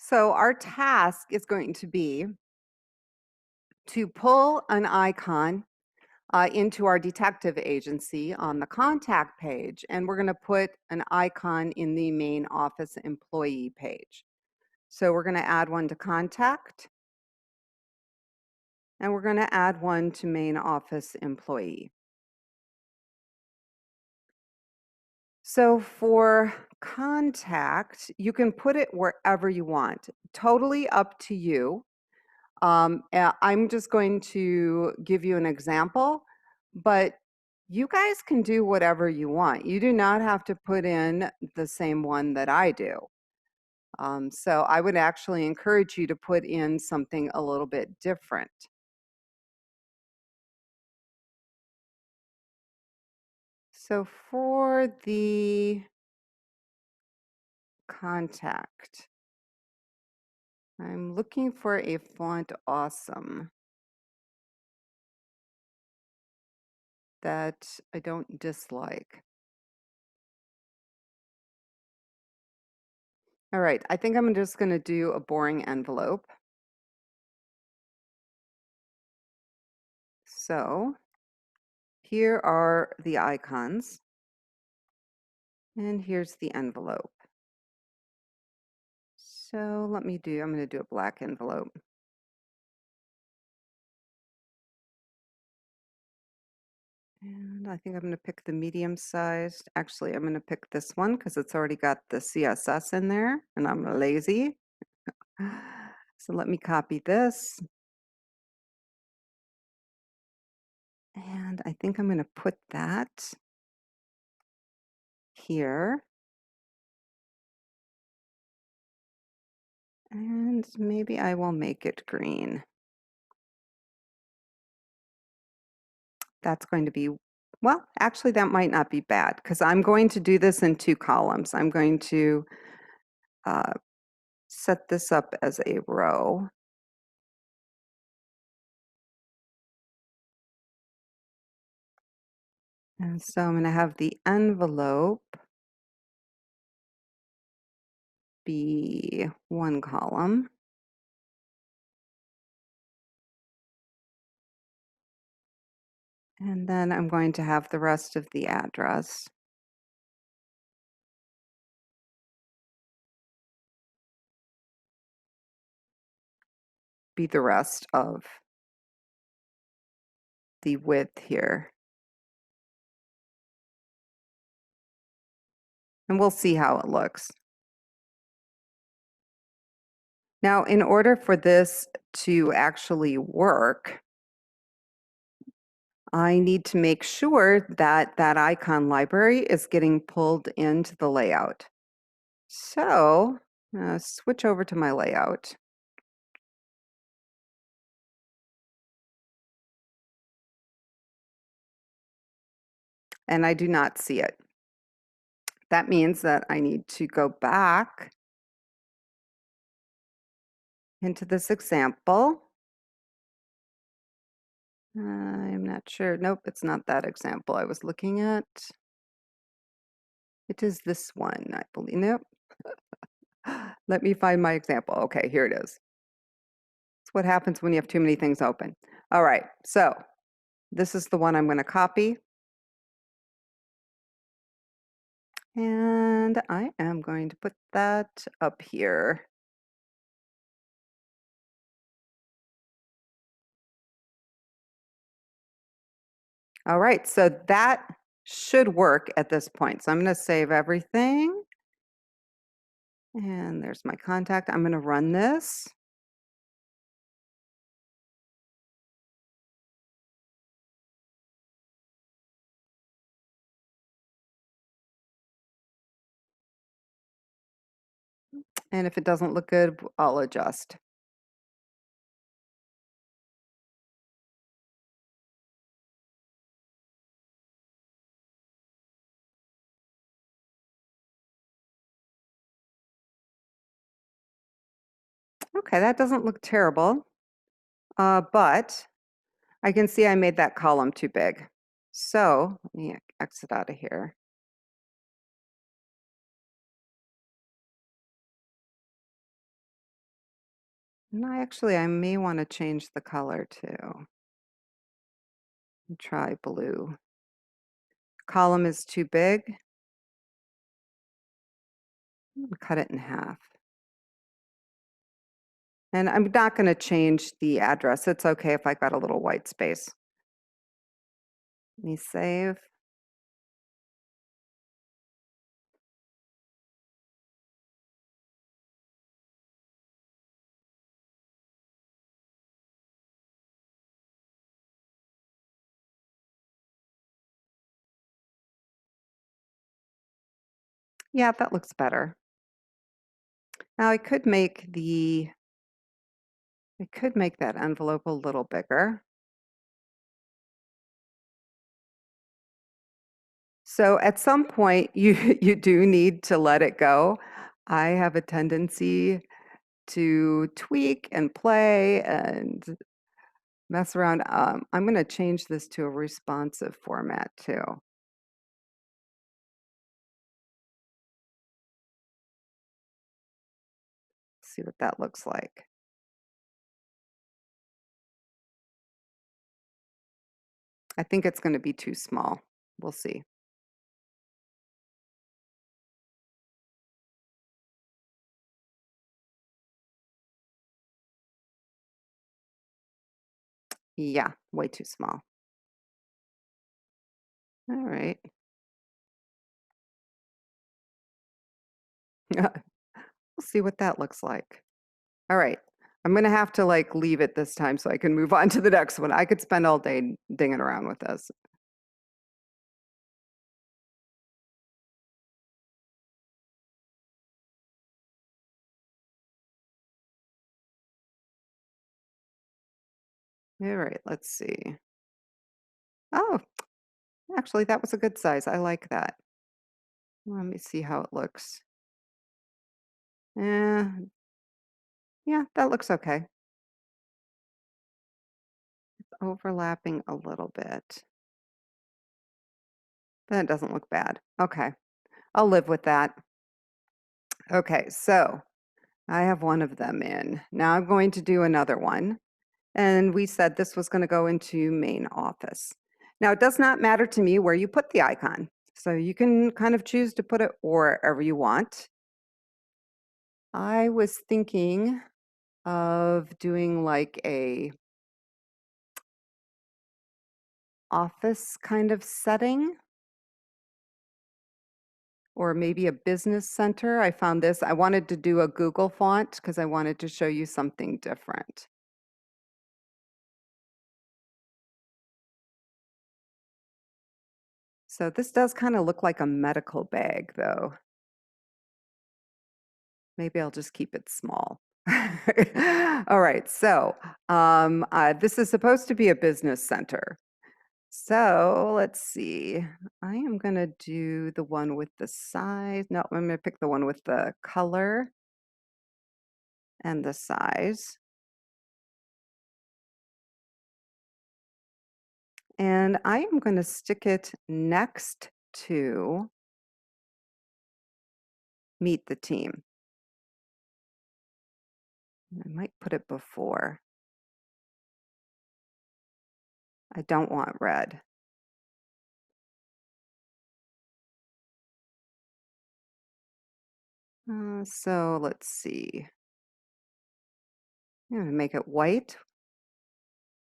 So our task is going to be to pull an icon into our detective agency on the contact page, and we're going to put an icon in the main office employee page. So we're going to add one to contact, and we're going to add one to main office employee. So for contact, you can put it wherever you want, totally up to you. I'm just going to give you an example, but you guys can do whatever you want. You do not have to put in the same one that I do. So I would actually encourage you to put in something a little bit different. So for the contact, I'm looking for a font awesome that I don't dislike. All right, I think I'm just going to do a boring envelope. So here are the icons, and here's the envelope. So I'm going to do a black envelope. And I think I'm going to pick the medium sized. Actually, I'm going to pick this one because it's already got the CSS in there, and I'm lazy. So let me copy this. And I think I'm going to put that here. And maybe I will make it green. That's going to be, well, actually that might not be bad because I'm going to do this in 2 columns. I'm going to set this up as a row. And so I'm going to have the envelope be 1 column. And then I'm going to have the rest of the address be the rest of the width here. And we'll see how it looks. Now, in order for this to actually work, I need to make sure that that icon library is getting pulled into the layout. So, switch over to my layout. And I do not see it. That means that I need to go back into this example. I'm not sure. Nope, it's not that example I was looking at. It is this one, I believe. Nope. Let me find my example. Okay, here it is. It's what happens when you have too many things open. All right, so this is the one I'm going to copy. And I am going to put that up here. All right, so that should work at this point. So I'm going to save everything. And there's my contact. I'm going to run this. And if it doesn't look good, I'll adjust. Okay, that doesn't look terrible, but I can see I made that column too big. So let me exit out of here. No, actually, I may want to change the color too. Try blue. Column is too big. Cut it in half. And I'm not going to change the address. It's okay if I got a little white space. Let me save. Yeah, that looks better. Now I could make that envelope a little bigger. So at some point you you do need to let it go. I have a tendency to tweak and play and mess around. I'm going to change this to a responsive format too. See what that looks like. I think it's going to be too small. We'll see. Yeah, way too small. All right. We'll see what that looks like. All right. I'm going to have to like leave it this time so I can move on to the next one. I could spend all day dinging around with this. All right, let's see. Oh, actually, that was a good size. I like that. Let me see how it looks. Eh, yeah, that looks okay. Overlapping a little bit. That doesn't look bad. Okay, I'll live with that. Okay, so I have one of them in. Now I'm going to do another one. And we said this was going to go into main office. Now, it does not matter to me where you put the icon. So you can kind of choose to put it wherever you want. I was thinking of doing like a office kind of setting or maybe a business center. I found this. I wanted to do a Google font because I wanted to show you something different. So this does kind of look like a medical bag though. Maybe I'll just keep it small. All right, so this is supposed to be a business center. So let's see. I am going to do the one with the size. No, I'm going to pick the one with the color and the size. And I am going to stick it next to Meet the Team. I might put it before. I don't want red. So let's see. I'm going to make it white,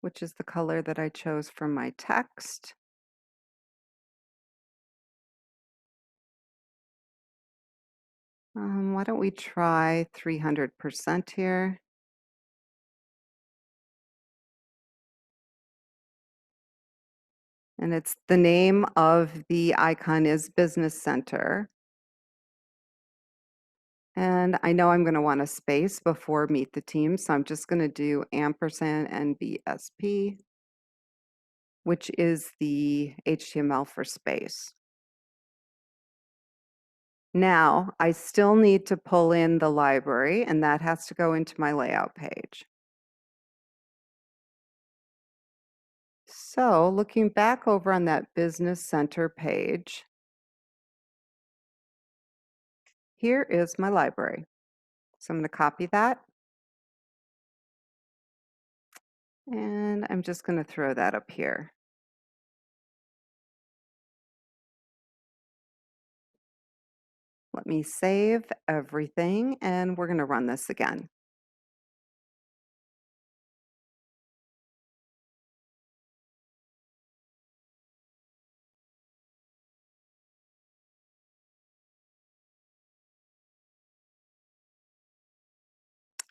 which is the color that I chose for my text. Why don't we try 300% here? And it's the name of the icon is Business Center. And I know I'm going to want a space before Meet the Team, so I'm just going to do ampersand NBSP, which is the HTML for space. Now, I still need to pull in the library, and that has to go into my layout page. So looking back over on that Business Center page, here is my library. So I'm going to copy that And I'm just going to throw that up here. Let me save everything, and we're going to run this again.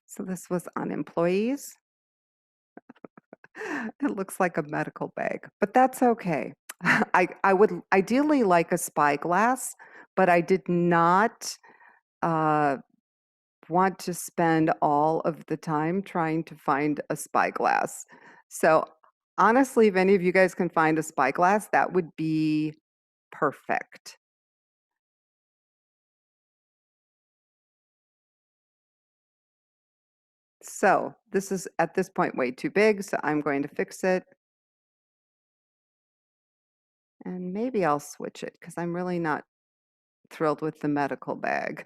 So this was on employees. It looks like a medical bag, but that's okay. I would ideally like a spyglass, but I did not uh, want to spend all of the time trying to find a spyglass. So honestly, if any of you guys can find a spyglass, that would be perfect. So this is at this point way too big, so I'm going to fix it. And maybe I'll switch it because I'm really not thrilled with the medical bag.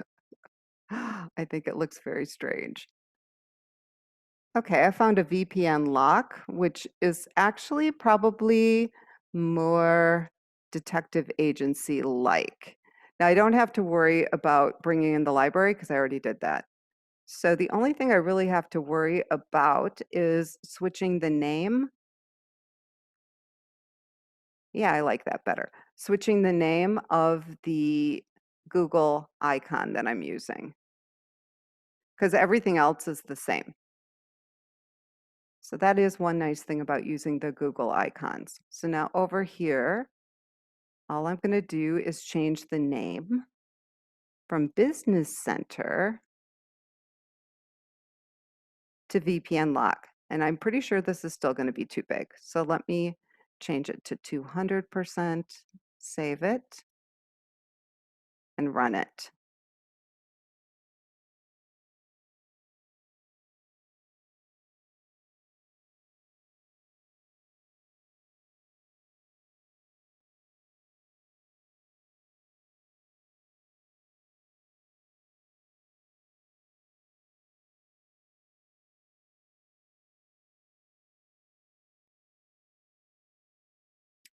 I think it looks very strange. Okay, I found a VPN lock, which is actually probably more detective agency like. Now, I don't have to worry about bringing in the library because I already did that. So the only thing I really have to worry about is switching the name. Yeah, I like that better. Switching the name of the Google icon that I'm using because everything else is the same. So that is one nice thing about using the Google icons. So now over here, all I'm going to do is change the name from Business Center to VPN lock. And I'm pretty sure this is still going to be too big. So let me change it to 200%, save it, and run it.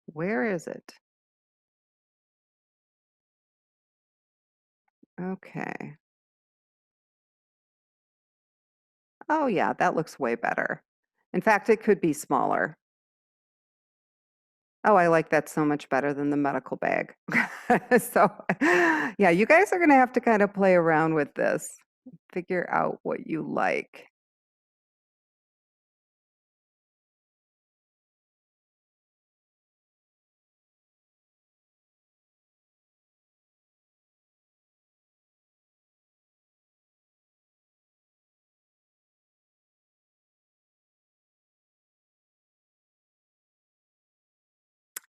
Where is it? Okay. Oh, yeah, that looks way better. In fact, it could be smaller. Oh, I like that so much better than the medical bag. So, yeah, you guys are going to have to kind of play around with this, figure out what you like.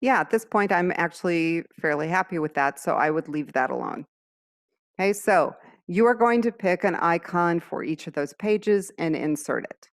Yeah, at this point, I'm actually fairly happy with that, so I would leave that alone. Okay, so you are going to pick an icon for each of those pages and insert it.